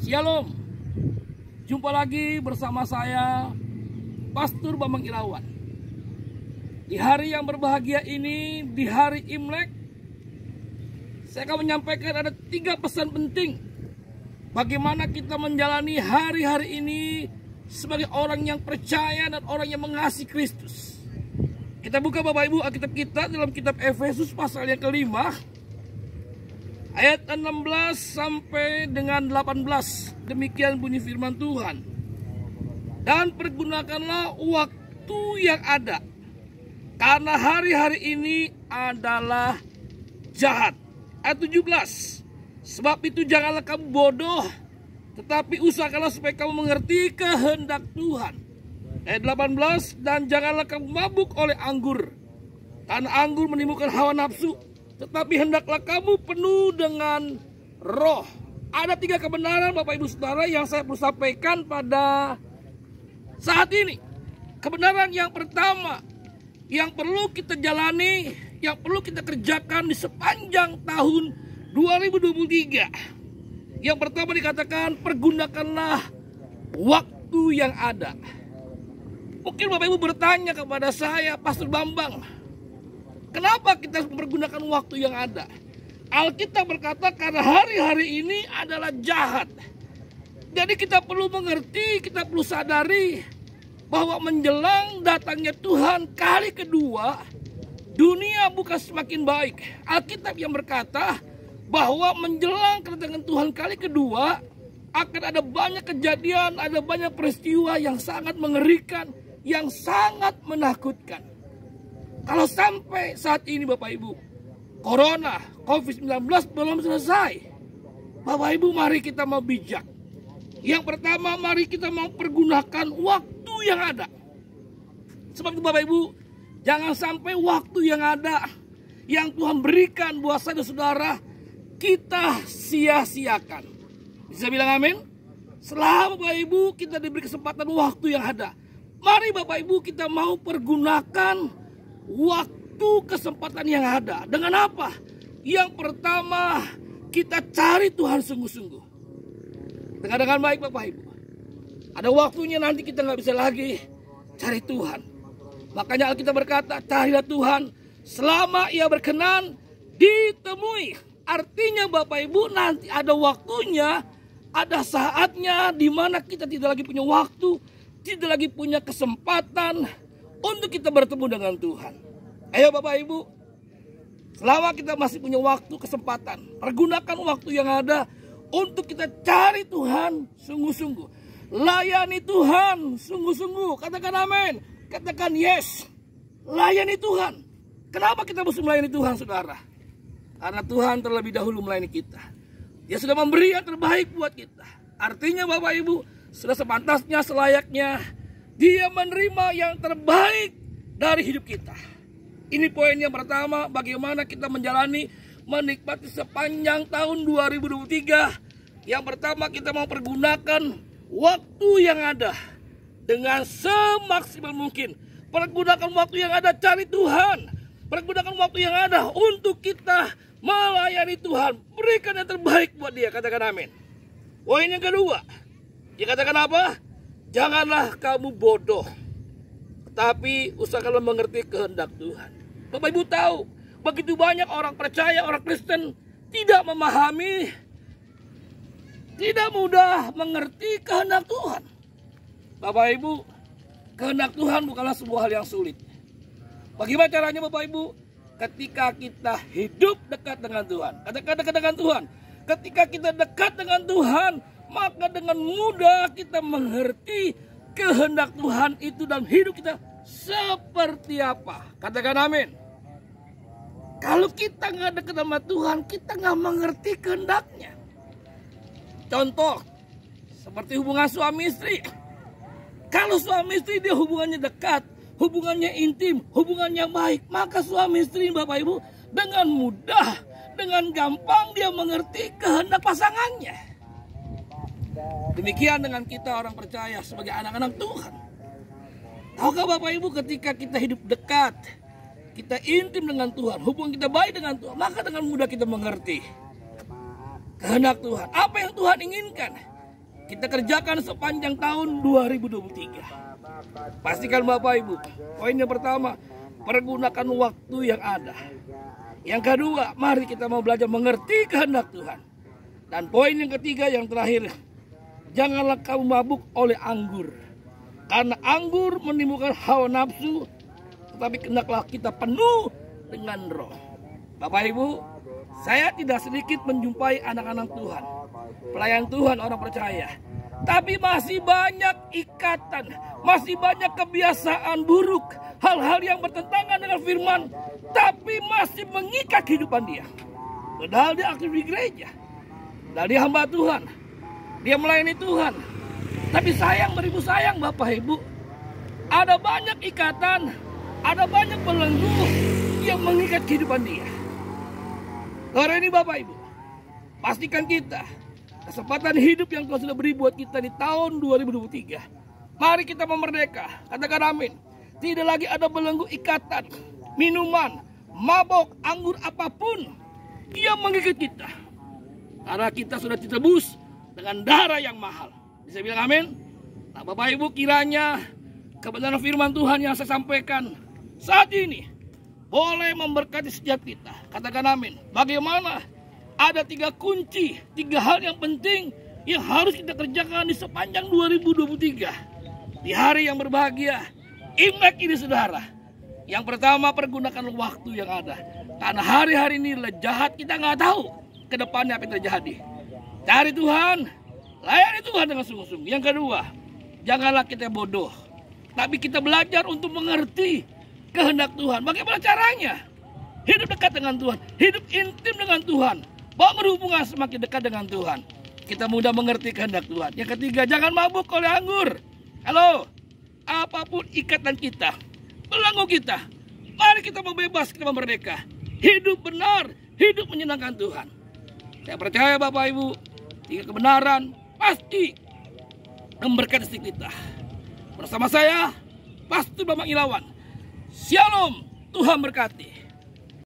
Shalom, jumpa lagi bersama saya, Pastor Bambang Irawan. Di hari yang berbahagia ini, di hari Imlek, saya akan menyampaikan ada 3 pesan penting bagaimana kita menjalani hari-hari ini sebagai orang yang percaya dan orang yang mengasihi Kristus. Kita buka Bapak Ibu Alkitab kita dalam kitab Efesus pasal yang kelima, ayat 16 sampai dengan 18. Demikian bunyi firman Tuhan. Dan pergunakanlah waktu yang ada, karena hari-hari ini adalah jahat. Ayat 17. Sebab itu janganlah kamu bodoh, tetapi usahakanlah supaya kamu mengerti kehendak Tuhan. Ayat 18. Dan janganlah kamu mabuk oleh anggur, karena anggur menimbulkan hawa nafsu, tetapi hendaklah kamu penuh dengan roh. Ada 3 kebenaran Bapak Ibu Saudara yang saya perlu sampaikan pada saat ini. Kebenaran yang pertama yang perlu kita jalani, yang perlu kita kerjakan di sepanjang tahun 2023. Yang pertama dikatakan, pergunakanlah waktu yang ada. Mungkin Bapak Ibu bertanya kepada saya, Pastor Bambang, kenapa kita harus mempergunakan waktu yang ada? Alkitab berkata karena hari-hari ini adalah jahat. Jadi kita perlu mengerti, kita perlu sadari bahwa menjelang datangnya Tuhan kali kedua, dunia bukan semakin baik. Alkitab yang berkata bahwa menjelang kedatangan Tuhan kali kedua akan ada banyak kejadian, ada banyak peristiwa yang sangat mengerikan, yang sangat menakutkan. Kalau sampai saat ini Bapak Ibu, Corona, COVID-19 belum selesai, Bapak Ibu mari kita mau bijak. Yang pertama, mari kita mau pergunakan waktu yang ada. Sebab itu Bapak Ibu, jangan sampai waktu yang ada, yang Tuhan berikan buat saya dan saudara, kita sia-siakan. Bisa bilang amin? Selama Bapak Ibu kita diberi kesempatan waktu yang ada, mari Bapak Ibu kita mau pergunakan waktu kesempatan yang ada. Dengan apa? Yang pertama, kita cari Tuhan sungguh-sungguh. Dengan baik Bapak Ibu. Ada waktunya nanti kita nggak bisa lagi cari Tuhan. Makanya Alkitab berkata, carilah Tuhan selama Ia berkenan ditemui. Artinya Bapak Ibu nanti ada waktunya, ada saatnya di mana kita tidak lagi punya waktu, tidak lagi punya kesempatan untuk kita bertemu dengan Tuhan. Ayo Bapak Ibu, selama kita masih punya waktu, kesempatan, pergunakan waktu yang ada untuk kita cari Tuhan sungguh-sungguh. Layani Tuhan sungguh-sungguh. Katakan amin. Katakan yes. Layani Tuhan. Kenapa kita mesti melayani Tuhan saudara? Karena Tuhan terlebih dahulu melayani kita. Dia sudah memberi yang terbaik buat kita. Artinya Bapak Ibu, sudah sepantasnya, selayaknya Dia menerima yang terbaik dari hidup kita. Ini poin yang pertama, bagaimana kita menjalani, menikmati sepanjang tahun 2023. Yang pertama, kita mau pergunakan waktu yang ada dengan semaksimal mungkin. Pergunakan waktu yang ada, cari Tuhan. Pergunakan waktu yang ada untuk kita melayani Tuhan. Berikan yang terbaik buat Dia, katakan amin. Poin yang kedua, Dia katakan apa? Janganlah kamu bodoh, tapi usahakanlah mengerti kehendak Tuhan. Bapak Ibu tahu, begitu banyak orang percaya, orang Kristen tidak memahami, tidak mudah mengerti kehendak Tuhan. Bapak Ibu, kehendak Tuhan bukanlah sebuah hal yang sulit. Bagaimana caranya Bapak Ibu? Ketika kita hidup dekat dengan Tuhan. Katakan dekat dengan Tuhan. Ketika kita dekat dengan Tuhan, maka dengan mudah kita mengerti kehendak Tuhan itu dalam hidup kita seperti apa. Katakan amin. Kalau kita nggak dekat sama Tuhan, kita nggak mengerti kehendaknya. Contoh, seperti hubungan suami istri. Kalau suami istri dia hubungannya dekat, hubungannya intim, hubungannya baik, maka suami istri Bapak Ibu dengan mudah, dengan gampang dia mengerti kehendak pasangannya. Demikian dengan kita orang percaya sebagai anak-anak Tuhan. Tahukah Bapak Ibu, ketika kita hidup dekat, kita intim dengan Tuhan, hubungan kita baik dengan Tuhan, maka dengan mudah kita mengerti kehendak Tuhan. Apa yang Tuhan inginkan? kita kerjakan sepanjang tahun 2023. Pastikan Bapak Ibu, poin yang pertama, pergunakan waktu yang ada. Yang kedua, mari kita mau belajar mengerti kehendak Tuhan. Dan poin yang ketiga yang terakhir, janganlah kamu mabuk oleh anggur. Karena anggur menimbulkan hawa nafsu, tetapi hendaklah kita penuh dengan roh. Bapak Ibu, saya tidak sedikit menjumpai anak-anak Tuhan, pelayan Tuhan, orang percaya. Tapi masih banyak ikatan, masih banyak kebiasaan buruk, hal-hal yang bertentangan dengan firman, tapi masih mengikat kehidupan dia. Padahal dia aktif di gereja, dan dia hamba Tuhan, dia melayani Tuhan. Tapi sayang beribu sayang Bapak Ibu, ada banyak ikatan, ada banyak belenggu yang mengikat kehidupan dia. Hari ini Bapak Ibu, pastikan kita kesempatan hidup yang Tuhan sudah beri buat kita di tahun 2023. Mari kita memerdeka, katakan amin. Tidak lagi ada belenggu ikatan, minuman, mabok, anggur apapun yang mengikat kita. Karena kita sudah ditebus dengan darah yang mahal. Bisa bilang amin? Nah Bapak Ibu, kiranya kebenaran firman Tuhan yang saya sampaikan saat ini boleh memberkati setiap kita. Katakan amin. Bagaimana? Ada 3 kunci, 3 hal yang penting yang harus kita kerjakan di sepanjang 2023. Di hari yang berbahagia, Imlek ini saudara. Yang pertama, pergunakan waktu yang ada. Karena hari-hari ini jahat, kita nggak tahu ke depannya apa yang terjadi. Cari Tuhan, layani Tuhan dengan sungguh-sungguh. Yang kedua, janganlah kita bodoh, tapi kita belajar untuk mengerti kehendak Tuhan. Bagaimana caranya? Hidup dekat dengan Tuhan, hidup intim dengan Tuhan, bangun hubungan semakin dekat dengan Tuhan. Kita mudah mengerti kehendak Tuhan. Yang ketiga, jangan mabuk oleh anggur. Halo, apapun ikatan kita, belenggu kita, mari kita membebas, kita merdeka. Hidup benar, hidup menyenangkan Tuhan. Saya percaya Bapak Ibu, jika kebenaran pasti memberkati kita. Bersama saya, Pastor Bambang Ilawan. Shalom, Tuhan berkati.